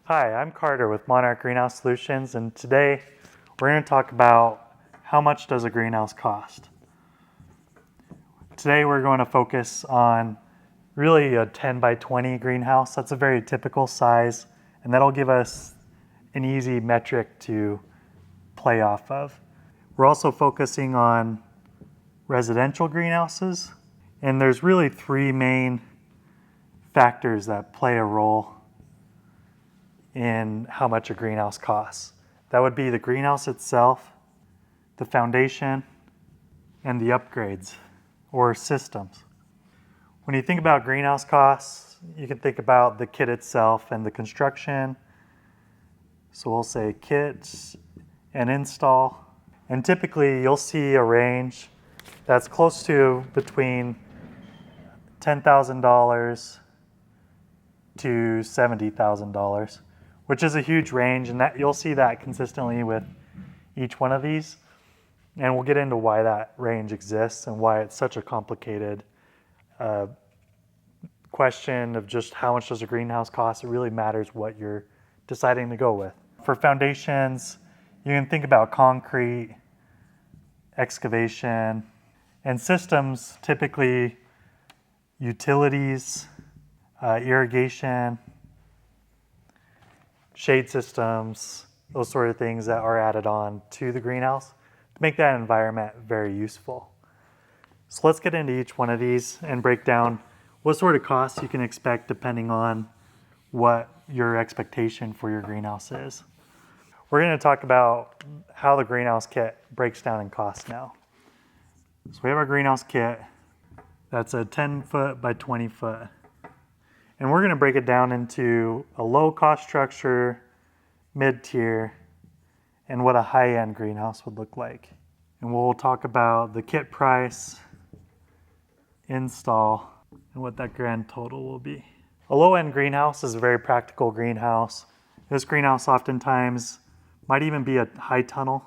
Hi, I'm Carter with Monarch Greenhouse Solutions, and today we're going to talk about how much does a greenhouse cost. Today we're going to focus on really a 10 by 20 greenhouse. That's a very typical size, and that'll give us an easy metric to play off of. We're also focusing on residential greenhouses, and there's really three main factors that play a role in how much a greenhouse costs. That would be the greenhouse itself, the foundation, and the upgrades or systems. When you think about greenhouse costs, you can think about the kit itself and the construction. So we'll say kit and install. And typically you'll see a range that's close to between $10,000 to $70,000. Which is a huge range, and that you'll see that consistently with each one of these. And we'll get into why that range exists and why it's such a complicated question of just how much does a greenhouse cost. It really matters what you're deciding to go with. For foundations, you can think about concrete, excavation, and systems, typically utilities, irrigation, shade systems, those sort of things that are added on to the greenhouse to make that environment very useful. So let's get into each one of these and break down what sort of costs you can expect depending on what your expectation for your greenhouse is. We're going to talk about how the greenhouse kit breaks down in cost now. So we have our greenhouse kit. That's a 10 foot by 20 foot. And we're going to break it down into a low cost structure, mid-tier, and what a high-end greenhouse would look like. And we'll talk about the kit price, install, and what that grand total will be. A low-end greenhouse is a very practical greenhouse. This greenhouse oftentimes might even be a high tunnel,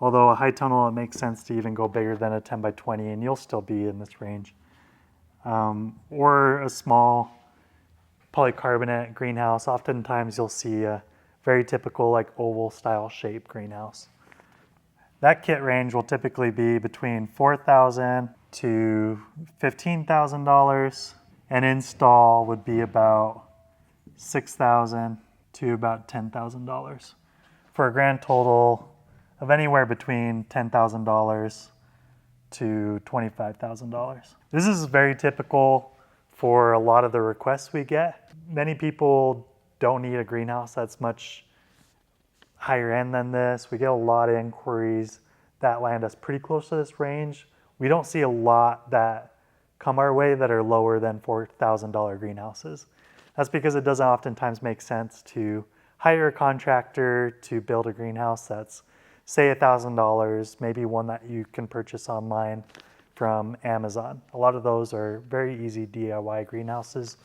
although a high tunnel, it makes sense to even go bigger than a 10 by 20, and you'll still be in this range. Or a small polycarbonate greenhouse. Oftentimes you'll see a very typical like oval style shape greenhouse. That kit range will typically be between $4,000 to $15,000, and install would be about $6,000 to about $10,000 for a grand total of anywhere between $10,000 to $25,000. This is very typical for a lot of the requests we get. Many people don't need a greenhouse that's much higher end than this. We get a lot of inquiries that land us pretty close to this range. We don't see a lot that come our way that are lower than $4,000 greenhouses. That's because it doesn't oftentimes make sense to hire a contractor to build a greenhouse that's, say, $1,000, maybe one that you can purchase online from Amazon. A lot of those are very easy DIY greenhouses.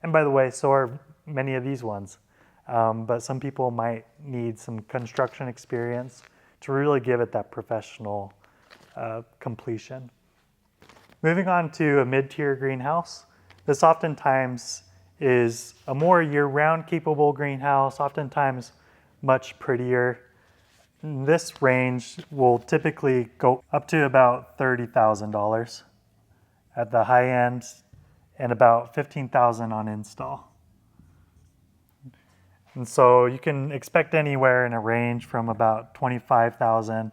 And by the way, so are many of these ones. But some people might need some construction experience to really give it that professional completion. Moving on to a mid-tier greenhouse. This oftentimes is a more year-round capable greenhouse, oftentimes much prettier. This range will typically go up to about $30,000 at the high end and about $15,000 on install. And so you can expect anywhere in a range from about $25,000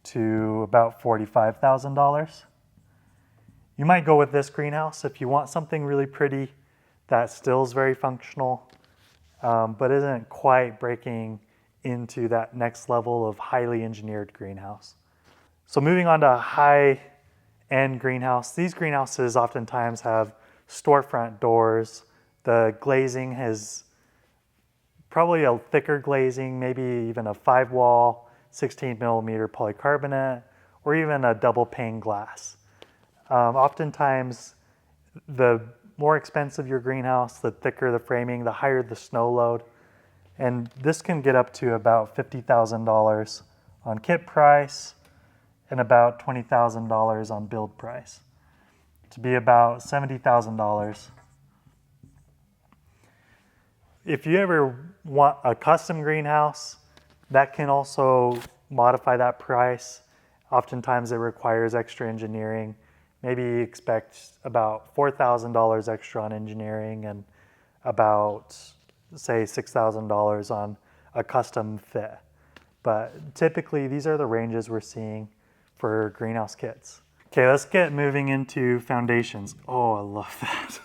to about $45,000. You might go with this greenhouse if you want something really pretty that still is very functional, but isn't quite breaking into that next level of highly engineered greenhouse. So moving on to a high-end greenhouse, these greenhouses oftentimes have storefront doors. The glazing has probably a thicker glazing, maybe even a 5-wall, 16 millimeter polycarbonate, or even a double pane glass. Oftentimes, the more expensive your greenhouse, the thicker the framing, the higher the snow load. And this can get up to about $50,000 on kit price and about $20,000 on build price, to be about $70,000. if you ever want a custom greenhouse, that can also modify that price. Oftentimes it requires extra engineering. Maybe expect about $4,000 extra on engineering and about, say, $6,000 on a custom fit. But typically these are the ranges we're seeing for greenhouse kits. Okay, let's get moving into foundations. Oh, I love that.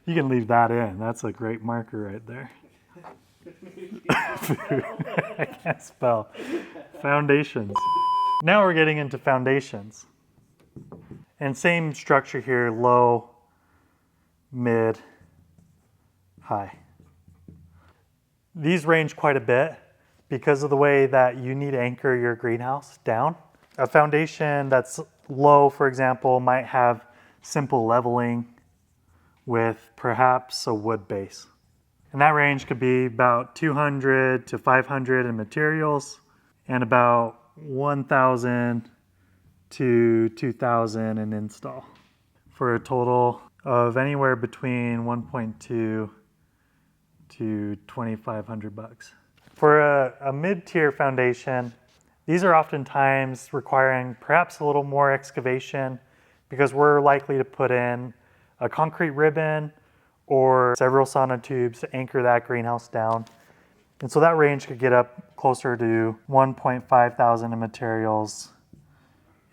You can leave that in. That's a great marker right there. I can't spell. Foundations. Now we're getting into foundations. And same structure here, low, mid, high. These range quite a bit because of the way that you need to anchor your greenhouse down. A foundation that's low, for example, might have simple leveling with perhaps a wood base. And that range could be about 200 to 500 in materials and about 1,000 to 2,000 in install for a total of anywhere between 1.2 to 2,500 bucks. For a mid-tier foundation, these are oftentimes requiring perhaps a little more excavation because we're likely to put in a concrete ribbon or several sonotubes to anchor that greenhouse down. And so that range could get up closer to 1.5 thousand in materials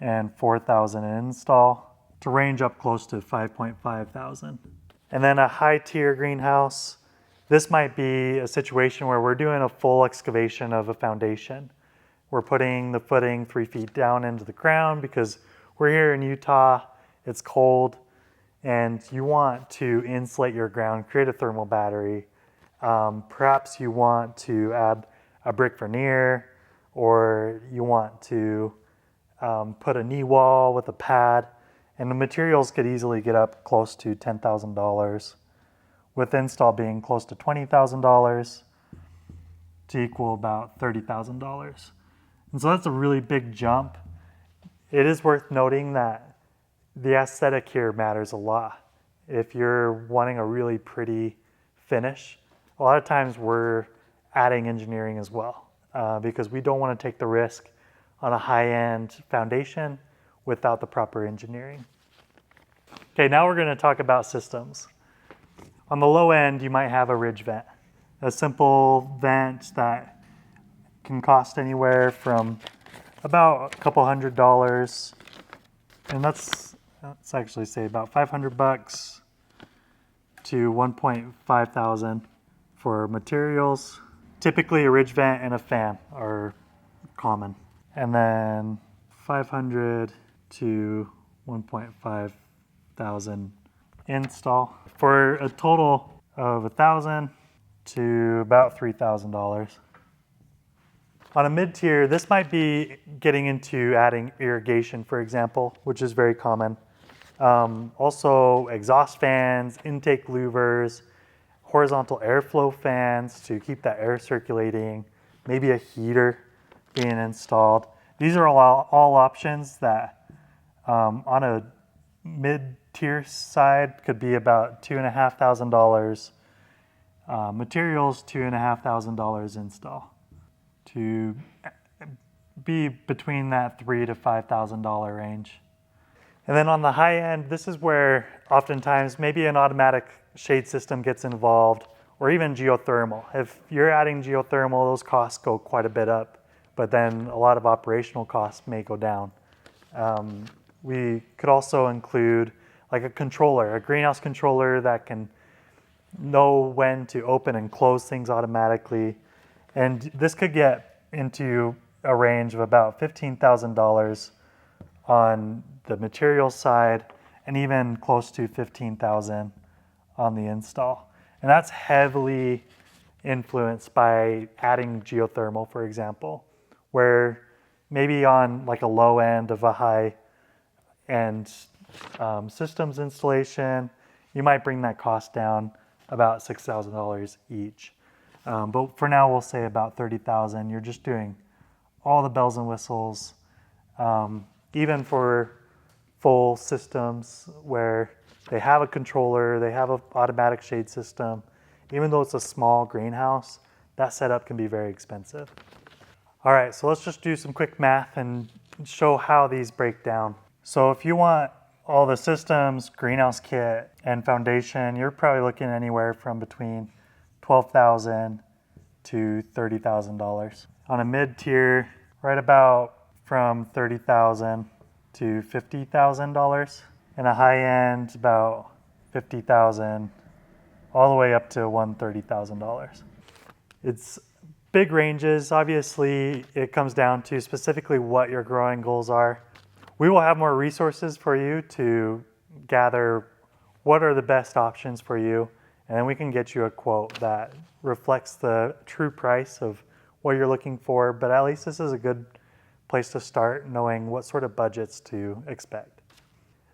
and 4,000 in install to range up close to 5.5 thousand. And then a high tier greenhouse, this might be a situation where we're doing a full excavation of a foundation. We're putting the footing 3 feet down into the ground because we're here in Utah, it's cold, and you want to insulate your ground, create a thermal battery. Perhaps you want to add a brick veneer, or you want to put a knee wall with a pad, and the materials could easily get up close to $10,000, with install being close to $20,000 to equal about $30,000. And so that's a really big jump. It is worth noting that the aesthetic here matters a lot. If you're wanting a really pretty finish, a lot of times we're adding engineering as well because we don't want to take the risk on a high-end foundation without the proper engineering. Okay, now we're going to talk about systems. On the low end, you might have a ridge vent, a simple vent that can cost anywhere from about a couple $100, and let's actually say about 500 bucks to 1.5 thousand for materials. Typically a ridge vent and a fan are common. And then 500 to 1.5 thousand install for a total of 1,000 to about $3,000. On a mid-tier, this might be getting into adding irrigation, for example, which is very common. Also exhaust fans, intake louvers, horizontal airflow fans to keep that air circulating, maybe a heater being installed. These are all options that on a mid-tier side could be about $2,500. Materials, $2,500 install. To be between that $3,000 to $5,000 range. And then on the high end, this is where oftentimes maybe an automatic shade system gets involved, or even geothermal. If you're adding geothermal, those costs go quite a bit up, but then a lot of operational costs may go down. We could also include like a controller, a greenhouse controller that can know when to open and close things automatically. And this could get into a range of about $15,000 on the materials side and even close to $15,000 on the install. And that's heavily influenced by adding geothermal, for example, where maybe on like a low end of a high end systems installation, you might bring that cost down about $6,000 each. But for now, we'll say about $30,000. You're just doing all the bells and whistles. Even for full systems where They have a controller, they have an automatic shade system. Even though it's a small greenhouse, that setup can be very expensive. All right, so let's just do some quick math and show how these break down. So if you want all the systems, greenhouse kit, and foundation, you're probably looking anywhere from between $12,000 to $30,000. On a mid-tier, right about from $30,000 to $50,000. And a high-end, about $50,000, all the way up to $130,000. It's big ranges. Obviously, it comes down to specifically what your growing goals are. We will have more resources for you to gather what are the best options for you, and then we can get you a quote that reflects the true price of what you're looking for, but at least this is a good place to start knowing what sort of budgets to expect.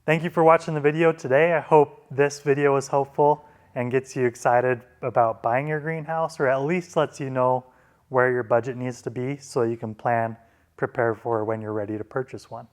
Thank you for watching the video today. I hope this video was helpful and gets you excited about buying your greenhouse, or at least lets you know where your budget needs to be so you can prepare for when you're ready to purchase one.